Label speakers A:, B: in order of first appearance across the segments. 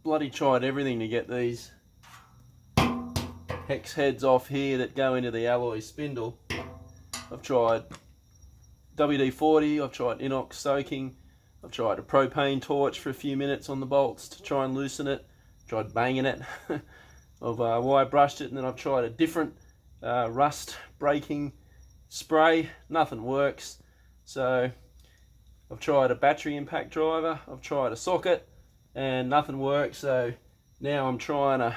A: Bloody tried everything to get these hex heads off here that go into the alloy spindle. I've tried WD-40, I've tried INOX soaking, I've tried a propane torch for a few minutes on the bolts to try and loosen it, tried banging it, I've wire brushed it, and then I've tried a different rust breaking spray, nothing works. So I've tried a battery impact driver, I've tried a socket, and nothing works. So now I'm trying a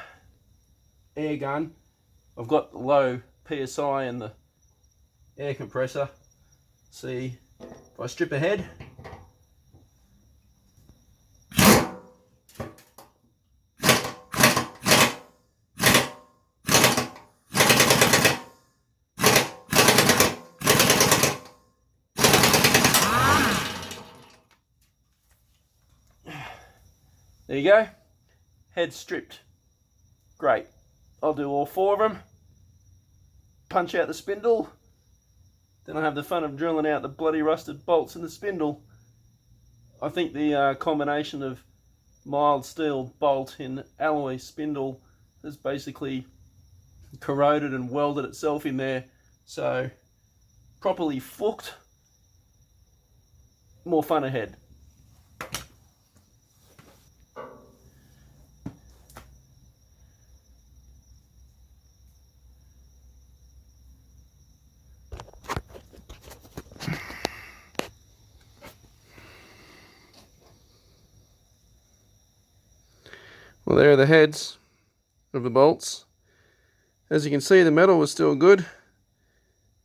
A: air gun. I've got the low PSI in the air compressor. See, if I strip ahead, there you go, head stripped. Great. I'll do all 4 of them, punch out the spindle, then I have the fun of drilling out the bloody rusted bolts in the spindle. I think the combination of mild steel bolt in alloy spindle has basically corroded and welded itself in there. So properly fucked, more fun ahead. Well, there are the heads of the bolts. As you can see, the metal was still good.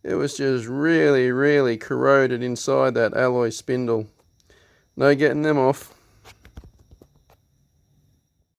A: It was just really corroded inside that alloy spindle. No getting them off.